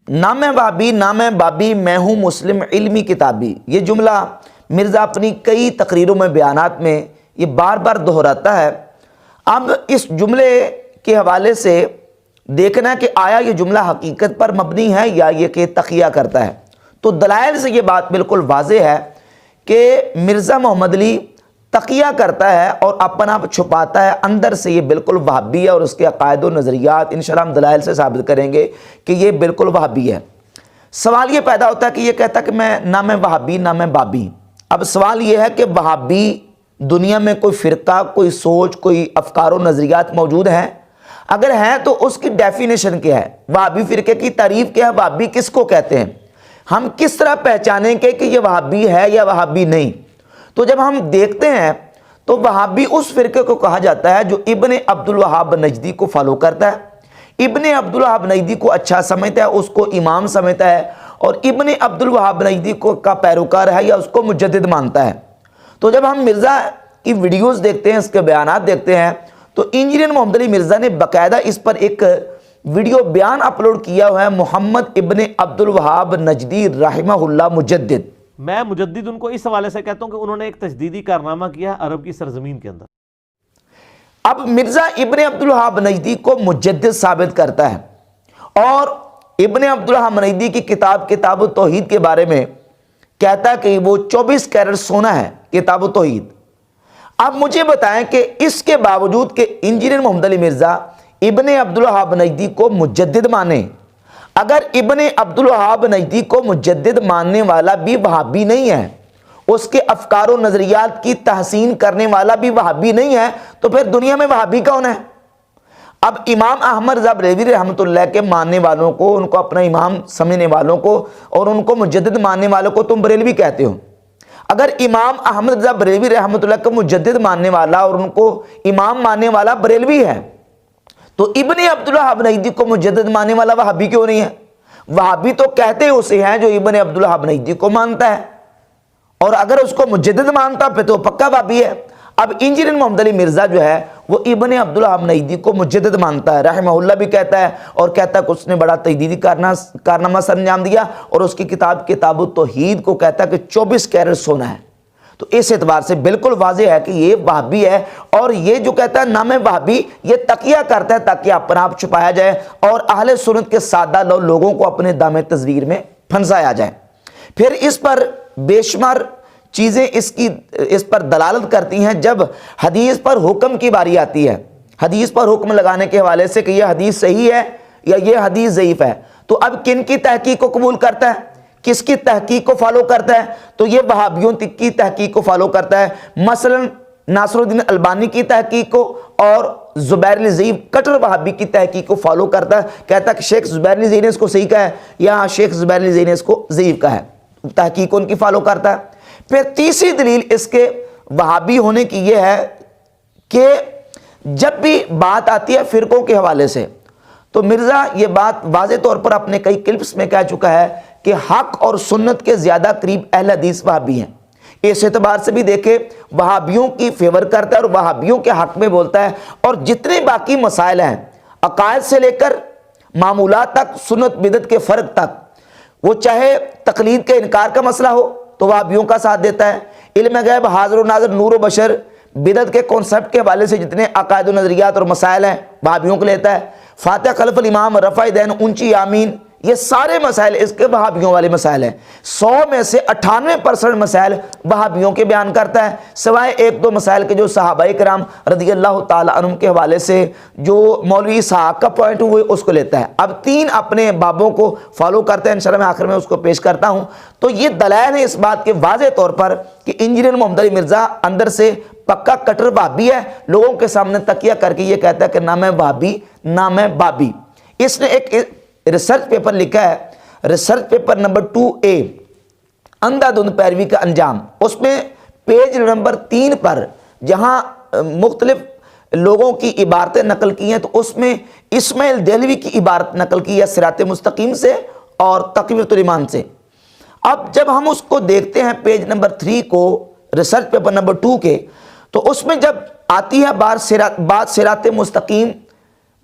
نام بابی نام بابی میں ہوں مسلم علمی کتابی، یہ جملہ مرزا اپنی کئی تقریروں میں بیانات میں یہ بار بار دہراتا ہے۔ اب اس جملے کے حوالے سے دیکھنا کہ آیا یہ جملہ حقیقت پر مبنی ہے یا یہ کہ تقیہ کرتا ہے۔ تو دلائل سے یہ بات بالکل واضح ہے کہ مرزا محمد علی تقیہ کرتا ہے اور اپنا آپ چھپاتا ہے، اندر سے یہ بالکل وہابی ہے، اور اس کے عقائد و نظریات انشاءاللہ ہم دلائل سے ثابت کریں گے کہ یہ بالکل وہابی ہے۔ سوال یہ پیدا ہوتا ہے کہ یہ کہتا ہے کہ میں نہ میں وہابی نہ میں بابی۔ اب سوال یہ ہے کہ وہابی دنیا میں کوئی فرقہ، کوئی سوچ، کوئی افکار و نظریات موجود ہیں؟ اگر ہیں تو اس کی ڈیفینیشن کیا ہے؟ وہابی فرقے کی تعریف کیا ہے؟ وہابی کس کو کہتے ہیں؟ ہم کس طرح پہچانیں کہ یہ وہابی ہے یا وہابی نہیں؟ تو جب ہم دیکھتے ہیں تو وہابی اس فرقے کو کہا جاتا ہے جو ابن عبد الوہاب نجدی کو فالو کرتا ہے، ابن عبد الوہاب نجدی کو اچھا سمجھتا ہے، اس کو امام سمجھتا ہے، اور ابن عبد الوہاب نجدی کا پیروکار ہے یا اس کو مجدد مانتا ہے۔ تو جب ہم مرزا کی ویڈیوز دیکھتے ہیں، اس کے بیانات دیکھتے ہیں، تو انجینئر محمد علی مرزا نے باقاعدہ اس پر ایک ویڈیو بیان اپلوڈ کیا ہوا ہے، محمد ابن عبد الوہاب نجدی رحمہ اللہ مجدد۔ میں مجدد ان کو اس حوالے سے کہتا ہوں کہ انہوں نے ایک تجدیدی کارنامہ کیا ہے عرب کی سرزمین کے اندر۔ اب مرزا ابن عبد الوہاب نجدی کو مجدد ثابت کرتا ہے، اور ابن عبد الوہاب نجدی کی کتاب التوحید کے بارے میں کہتا ہے کہ وہ 24 کیرٹ سونا ہے کتاب التوحید۔ اب مجھے بتائیں کہ اس کے باوجود کہ انجینئر محمد علی مرزا ابن عبد الوہاب نجدی کو مجدد مانے، اگر ابن عبد الوہاب نجدی کو مجدد ماننے والا بھی وہابی نہیں ہے، اس کے افکار و نظریات کی تحسین کرنے والا بھی وہابی نہیں ہے، تو پھر دنیا میں وہابی کون ہے؟ اب امام احمد رضا بریلوی رحمۃ اللہ کے ماننے والوں کو، ان کو اپنا امام سمجھنے والوں کو اور ان کو مجدد ماننے والوں کو تم بریلوی کہتے ہو۔ اگر امام احمد رضا بریلوی رحمۃ اللہ کو مجدد ماننے والا اور ان کو امام ماننے والا بریلوی ہے، تو ابن عبد الوہاب نجدی کو مجدد ماننے والا وہابی کیوں نہیں ہے؟ وہابی تو کہتے اسے ہیں جو ابن عبد الوہاب نجدی کو مانتا ہے، اور اگر اس کو مجدد مانتا پھر تو پکا وہابی ہے۔ اب انجینئر محمد علی مرزا جو ہے وہ ابن عبد الوہاب نجدی کو مجدد مانتا ہے، رحمہ اللہ بھی کہتا ہے، اور کہتا ہے کہ اس نے بڑا تجدیدی کارنامہ سر انجام دیا، اور اس کی کتاب التوحید کو کہتا ہے کہ 24 کیرٹ سونا ہے۔ تو اس اعتبار سے بالکل واضح ہے کہ یہ وہابی ہے، اور یہ جو کہتا ہے نام وہابی یہ تقیہ کرتا ہے تاکہ اپنا آپ چھپایا جائے اور اہل سنت کے سادہ لوگوں کو اپنے دام تزویر میں پھنسایا جائے۔ پھر اس پر بے شمار چیزیں اس پر دلالت کرتی ہیں۔ جب حدیث پر حکم کی باری آتی ہے، حدیث پر حکم لگانے کے حوالے سے کہ یہ حدیث صحیح ہے یا یہ حدیث ضعیف ہے، تو اب کن کی تحقیق کو قبول کرتا ہے؟ کس کی تحقیق کو فالو کرتا ہے؟ تو یہ وہابیوں کی تحقیق کو فالو کرتا ہے، مثلا ناصر الدین البانی کی تحقیق کو، اور زبیر ضعیف کٹر وہابی کی تحقیق کو فالو کرتا ہے، کہتا ہے کہ شیخ زبیر ضعیف نے اس کو صحیح کہا ہے یا شیخ زبیر ضعیف نے اس کو ضعیف کہا ہے، تحقیق ان کی فالو کرتا ہے۔ پھر تیسری دلیل اس کے وہابی ہونے کی یہ ہے کہ جب بھی بات آتی ہے فرقوں کے حوالے سے تو مرزا یہ بات واضح طور پر اپنے کئی کلپس میں کہہ چکا ہے کہ حق اور سنت کے زیادہ قریب اہل حدیث وہابی ہیں۔ اس اعتبار سے بھی دیکھیں وہابیوں کی فیور کرتا ہے اور وہابیوں کے حق میں بولتا ہے، اور جتنے باقی مسائل ہیں عقائد سے لے کر معمولات تک، سنت بدعت کے فرق تک، وہ چاہے تقلید کے انکار کا مسئلہ ہو تو وہابیوں کا ساتھ دیتا ہے، علم غیب، حاضر و ناظر، نور و بشر، بدعت کے کانسیپٹ کے حوالے سے جتنے عقائد و نظریات اور مسائل ہیں وہابیوں کو لیتا ہے، فاتح خلف الامام، رفع دین، اونچی آمین، یہ سارے مسائل اس کے وہابیوں والے مسائل ہیں۔ 100 میں سے 98% مسائل وہابیوں کے بیان کرتا ہے، سوائے ایک دو مسائل کے جو صحابہ کرام رضی اللہ تعالی عنہم کے حوالے سے جو مولوی اسحاق کا پوائنٹ ہوئے اس کو لیتا ہے۔ اب 3 اپنے بابوں کو فالو کرتا ہے، انشاءاللہ میں آخر میں اس کو پیش کرتا ہوں۔ تو یہ دلائل ہے اس بات کے واضح طور پر کہ انجینئر محمد علی مرزا اندر سے پکا کٹر وہابی ہے، لوگوں کے سامنے تکیہ کر کے یہ کہتا ہے کہ نہ میں وہابی نہ میں بابی۔ اس نے ایک ریسرچ پیپر لکھا ہے، ریسرچ پیپر نمبر 2A، اندھا دھند پیروی کا انجام۔ اس میں پیج نمبر 3 پر جہاں مختلف لوگوں کی عبارتیں نقل کی ہیں، تو اس میں اسماعیل دہلوی کی عبارت نقل کی ہے صراط مستقیم سے اور تقویۃ الایمان سے۔ اب جب ہم اس کو دیکھتے ہیں پیج نمبر 3 کو ریسرچ پیپر نمبر 2 کے، تو اس میں جب آتی ہے بات صراط مستقیم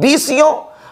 20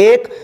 1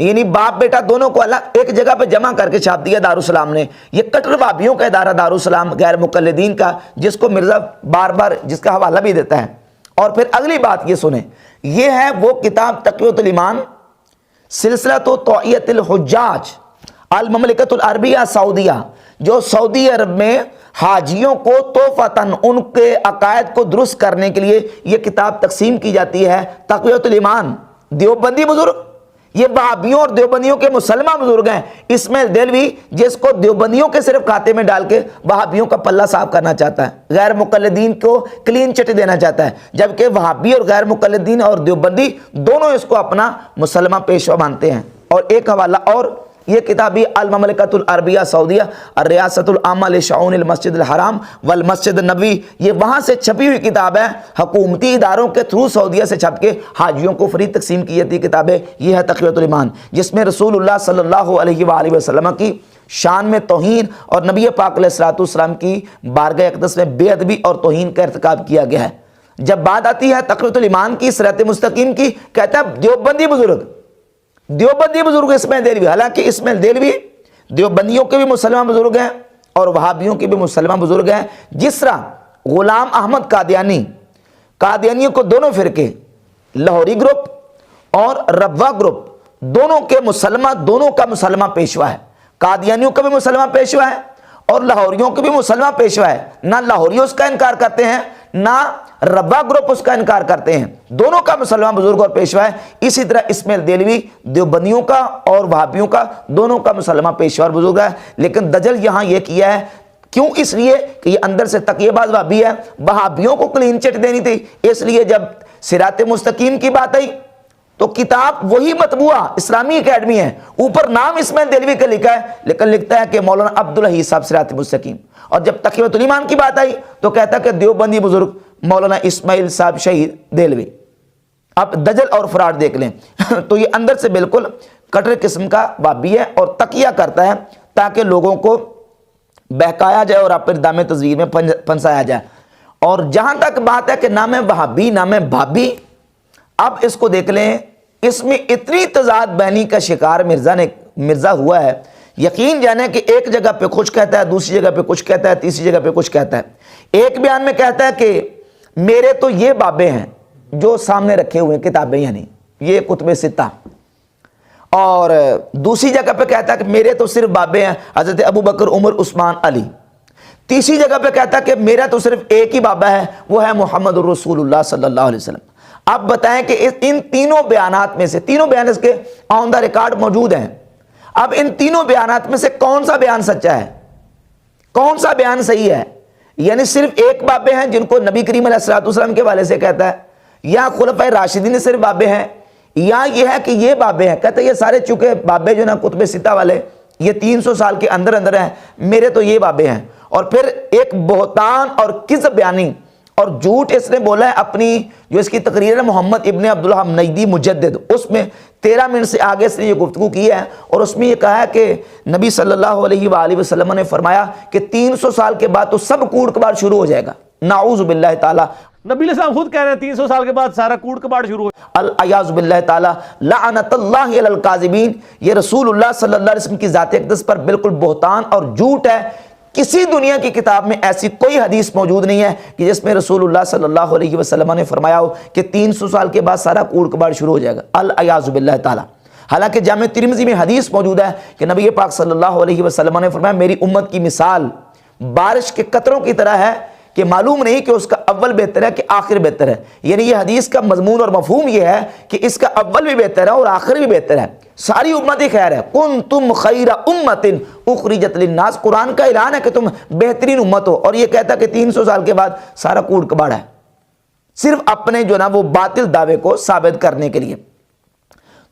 یعنی باپ بیٹا دونوں کو الگ ایک جگہ پہ جمع کر کے چھاپ دیا دارالسلام نے. یہ کٹر وہابیوں کا ادارہ دارالسلام غیر مقلدین کا، جس کو مرزا بار بار جس کا حوالہ بھی دیتا ہے. اور پھر اگلی بات یہ سنیں، یہ ہے وہ کتاب تقویۃ الایمان سلسلۃ توعیۃ الحجاج المملکۃ العربیہ سعودیہ، جو سعودی عرب میں حاجیوں کو تحفتاً ان کے عقائد کو درست کرنے کے لیے یہ کتاب تقسیم کی جاتی ہے. تقویۃ الایمان دیوبندی بزرگ، یہ وہابیوں اور دیوبندیوں کے مسلمان بزرگ ہیں. اسماعیل دہلوی جس کو دیوبندیوں کے صرف کھاتے میں ڈال کے وہابیوں کا پلہ صاف کرنا چاہتا ہے، غیر مقلدین کو کلین چٹ دینا چاہتا ہے، جبکہ وہابی اور غیر مقلدین اور دیوبندی دونوں اس کو اپنا مسلمان پیشوا مانتے ہیں. اور ایک حوالہ اور، یہ کتابی المملکۃ العربیہ سعودیہ الریاست العامہ لشؤون المسجد الحرام والمسجد النبوی، یہ وہاں سے چھپی ہوئی کتاب ہے، حکومتی اداروں کے تھرو سعودیہ سے چھپ کے حاجیوں کو فری تقسیم کی جاتی کتابیں. یہ ہے تقویۃ الایمان، جس میں رسول اللہ صلی اللہ علیہ وآلہ وسلم کی شان میں توہین اور نبی پاک علیہ الصلوۃ والسلام کی بارگاہ اقدس میں بے ادبی اور توہین کا ارتکاب کیا گیا ہے. جب بات آتی ہے تقویۃ الایمان کی صراط مستقیم کی، کہتا ہے دیوبندی بزرگ اسماعیل دہلوی، حالانکہ اسماعیل دہلوی دیوبندیوں کے بھی مسلمان بزرگ ہیں اور وہابیوں کے بھی مسلمان بزرگ ہیں. جس طرح غلام احمد قادیانیوں کو دونوں فرقے لاہوری گروپ اور ربوہ گروپ دونوں کا مسلمان پیشوا ہے. قادیانیوں کا بھی مسلمان پیشوا ہے اور لاہوریوں کے بھی مسلمان پیشوا ہے. نہ لاہوری اس کا انکار کرتے ہیں نہ ربوہ گروپ اس کا انکار کرتے ہیں، دونوں کا مسلمان بزرگ اور پیشوا ہے. اسی طرح اسماعیل دہلوی دیوبندیوں کا اور وہابیوں کا دونوں کا مسلمان پیشوا اور بزرگ ہے. لیکن دجل یہاں یہ کیا ہے، کیوں؟ اس لیے کہ یہ اندر سے تقیہ باز وہابی ہے، وہابیوں کو کلین چٹ دینی تھی. اس لیے جب صراط مستقیم کی بات آئی تو کتاب وہی مطبوعہ اسلامی اکیڈمی ہے، اوپر نام اسماعیل دہلوی کا لکھا ہے لیکن لکھتا ہے کہ مولانا عبدالحی صاحب صراط مستقیم. اور جب تقویۃ الایمان کی بات آئی تو کہتا ہے کہ دیوبندی بزرگ مولانا اسماعیل صاحب شہید دہلوی. اب دجل اور فراڈ دیکھ لیں. تو یہ اندر سے بالکل کٹر قسم کا وہابی ہے اور تقیہ کرتا ہے تاکہ لوگوں کو بہکایا جائے اور اپنے دام تزویر میں پھنسایا جائے. اور جہاں تک بات ہے کہ نام وہابی نام بھابی، اب اس کو دیکھ لیں، اس میں اتنی تضاد بینی کا شکار مرزا ہوا ہے. یقین جانے کہ ایک جگہ پہ کچھ کہتا ہے، دوسری جگہ پہ کچھ کہتا ہے، تیسری جگہ پہ کچھ کہتا ہے. ایک بیان میں کہتا ہے کہ میرے تو یہ بابے ہیں جو سامنے رکھے ہوئے ہیں کتابیں، یعنی یہ کتب ستہ. اور دوسری جگہ پہ کہتا ہے کہ میرے تو صرف بابے ہیں حضرت ابو بکر عمر عثمان علی. تیسری جگہ پہ کہتا ہے کہ میرا تو صرف ایک ہی بابا ہے، وہ ہے محمد الرسول اللہ صلی اللہ علیہ وسلم. اب بتائیں کہ ان تینوں بیانات میں سے، تینوں بیان اس کے آن دا ریکارڈ موجود ہیں، اب ان تینوں بیانات میں سے کون سا بیان سچا ہے، کون سا بیان صحیح ہے؟ یعنی صرف ایک بابے ہیں جن کو نبی کریم علیہ الصلوۃ والسلام کے حوالے سے کہتا ہے، یا خلفائے راشدین صرف بابے ہیں، یا یہ ہے کہ یہ بابے ہیں. کہتے ہیں یہ سارے چونکہ بابے جو نا کتب ستہ والے یہ 300 سال کے اندر ہیں، میرے تو یہ بابے ہیں. اور پھر ایک بہتان اور کذب بیانی اور جھوٹ اس نے بولا ہے اپنی جو اس کی تقریر ہے محمد ابن عبدالوہاب نجدی مجدد، اس میں 13 منٹ سے آگے اس نے یہ گفتگو کی ہے اور اس میں یہ کہا ہے کہ نبی صلی اللہ علیہ وآلہ وسلم نے فرمایا کہ 300 سال کے بعد تو سب کوڑ کباڑ شروع ہو جائے گا. نعوذ باللہ تعالی. نبی علیہ السلام خود کہہ رہے ہیں 300 سال کے بعد سارا کوڑ کباڑ شروع ہو. الیاذ باللہ تعالی. لعنت اللہ علی الکاذبین. یہ رسول اللہ صلی اللہ علیہ وسلم کی ذات اقدس پر بالکل بہتان اور جھوٹ ہے. کسی دنیا کی کتاب میں ایسی کوئی حدیث موجود نہیں ہے کہ جس میں رسول اللہ صلی اللہ علیہ وسلم نے فرمایا ہو کہ 300 سال کے بعد سارا کوڑ کباڑ شروع ہو جائے گا. الیاذ باللہ تعالی. حالانکہ جامع ترمذی میں حدیث موجود ہے کہ نبی پاک صلی اللہ علیہ وسلم نے فرمایا میری امت کی مثال بارش کے قطروں کی طرح ہے کہ معلوم نہیں کہ اس کا اول بہتر ہے کہ آخر بہتر ہے. یعنی یہ حدیث کا مضمون اور مفہوم یہ ہے کہ اس کا اول بھی بہتر ہے اور آخر بھی بہتر ہے. ساری امت ہی خیر ہے. کنتم خیر امت اخرجت للناس. قرآن کا اعلان ہے کہ تم بہترین امت ہو اور یہ کہتا کہ 300 سال کے بعد سارا کوڑ کباڑ ہے، صرف اپنے جو نا وہ باطل دعوے کو ثابت کرنے کے لیے.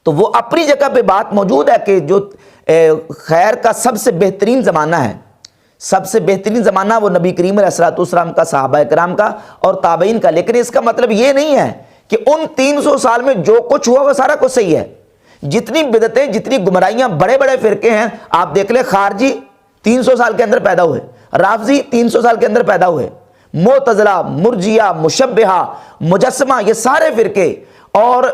تو وہ اپنی جگہ پہ بات موجود ہے کہ جو خیر کا سب سے بہترین زمانہ ہے، سب سے بہترین زمانہ وہ نبی کریم علیہ الصلوۃ والسلام کا، صحابہ کرام کا اور تابعین کا. لیکن اس کا مطلب یہ نہیں ہے کہ ان 300 سال میں جو کچھ ہوا وہ سارا کچھ صحیح ہے. جتنی بدعتیں، جتنی گمراہیاں، بڑے بڑے فرقے ہیں آپ دیکھ لیں. خارجی 300 سال کے اندر پیدا ہوئے، رافضی 300 سال کے اندر پیدا ہوئے، معتزلہ، مرجیہ، مشبہہ، مجسمہ، یہ سارے فرقے اور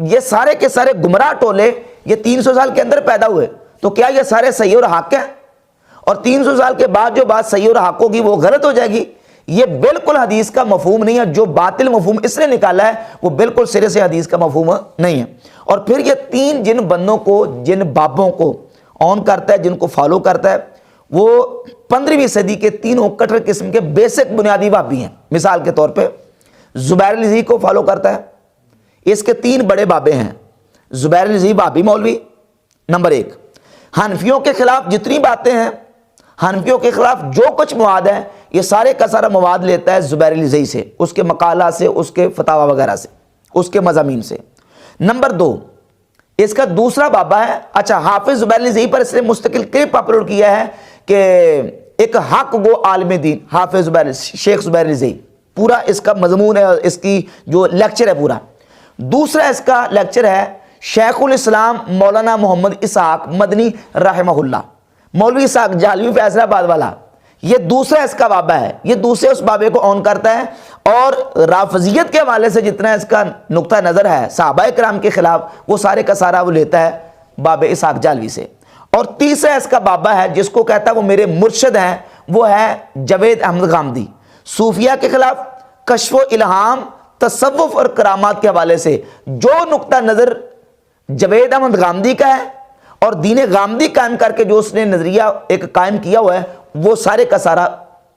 یہ سارے کے سارے گمراہ ٹولے یہ 300 سال کے اندر پیدا ہوئے، تو کیا یہ سارے صحیح اور حق ہیں؟ اور 300 سال کے بعد جو بات صحیح اور حق ہوگی وہ غلط ہو جائے گی؟ یہ بالکل حدیث کا مفہوم نہیں ہے. جو باطل مفہوم اس نے نکالا ہے وہ بالکل سرے سے حدیث کا مفہوم نہیں ہے. اور پھر یہ تین جن بندوں کو، جن بابوں کو آن کرتا ہے، جن کو فالو کرتا ہے، وہ 15ویں صدی کے تینوں کٹر قسم کے بیسک بنیادی بابی ہیں. مثال کے طور پہ زبیر الزی کو فالو کرتا ہے. اس کے 3 بڑے بابے ہیں. زبیر الزی بابی مولوی نمبر 1. حنفیوں کے خلاف جتنی باتیں ہیں، حنفیوں کے خلاف جو کچھ مواد ہے، یہ سارے کا سارا مواد لیتا ہے زبیر الزی سے، اس کے مقالہ سے، اس کے فتاوی وغیرہ سے، اس کے مضامین سے. نمبر 2، اس کا دوسرا بابا ہے، اچھا حافظ زبیر الزی پر اس نے مستقل کلپ اپلوڈ کیا ہے کہ ایک حق گو عالم دین حافظ زبیر، شیخ زبیر الزی، پورا اس کا مضمون ہے، اس کی جو لیکچر ہے پورا. دوسرا اس کا لیکچر ہے شیخ الاسلام مولانا محمد اسحاق مدنی رحمہ اللہ، مولوی اسحاق جہلوی فیصل آباد والا. یہ دوسرا اس کا بابا ہے، یہ دوسرے اس بابے کو آن کرتا ہے. اور رافضیت کے حوالے سے جتنا اس کا نقطہ نظر ہے صحابہ کرام کے خلاف، وہ سارے کا سارا وہ لیتا ہے باب اسحاق جہلوی سے. اور تیسرا اس کا بابا ہے جس کو کہتا ہے وہ میرے مرشد ہیں، وہ ہے جاوید احمد غامدی. صوفیہ کے خلاف کشف و الہام، تصوف اور کرامات کے حوالے سے جو نقطہ نظر جاوید احمد غامدی کا ہے اور دین غامدی قائم کر کے جو اس نے نظریہ ایک قائم کیا ہوا ہے، وہ سارے کا سارا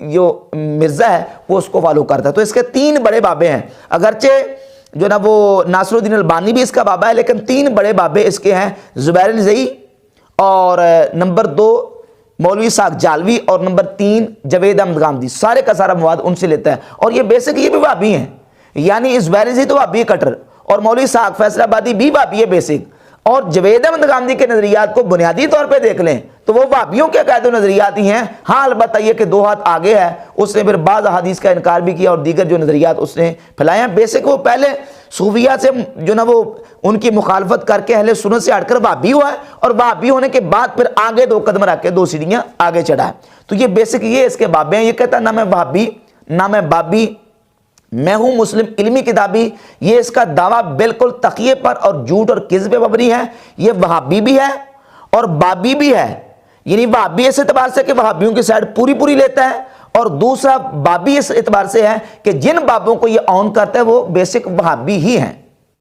جو مرزا ہے وہ اس کو فالو کرتا ہے. تو اس کے 3 بڑے بابے ہیں. اگرچہ جو نا وہ ناصر الدین البانی بھی اس کا بابا ہے، لیکن 3 بڑے بابے اس کے ہیں، زبیر الزی، اور نمبر 2 مولوی اسحاق جہلوی، اور نمبر 3 جاوید احمد غامدی. سارے کا سارا مواد ان سے لیتا ہے. اور یہ بیسک یہ بھی وہابی ہیں، یعنی زبیر الزی تو وہابی کٹر، اور مولوی اسحاق فیصل آبادی بھی وہابی ہے بیسک. اور جاوید احمد غامدی کے نظریات کو بنیادی طور پہ دیکھ لیں تو وہ وہابیوں کے عقائد و نظریات ہی ہیں. ہاں البتہ یہ کہ 2 ہاتھ آگے ہے، اس نے پھر بعض احادیث کا انکار بھی کیا اور دیگر جو نظریات اس نے پھیلائے ہیں. بیسک وہ پہلے صوفیہ سے جو نا وہ ان کی مخالفت کر کے اہل سنت سے ہٹ کر وہابی ہوا ہے، اور وہابی ہونے کے بعد پھر آگے 2 قدم رکھ کے 2 سیڑھیاں آگے چڑھا ہے. تو یہ بیسک یہ اس کے بابے ہیں. یہ کہتا ہے نہ میں وہابی نہ میں بابی، میں ہوں مسلم علمی کتابی. یہ اس کا دعویٰ بالکل تقیے پر اور جھوٹ اور کذب پہ مبنی ہے. یہ وہابی بھی ہے اور بابی بھی ہے، یعنی وہابی اس اعتبار سے کہ وہابیوں کی سائڈ پوری لیتا ہے، اور دوسرا بابی اس اعتبار سے ہے کہ جن بابوں کو یہ آن کرتا ہے وہ بیسک وہابی ہی ہیں.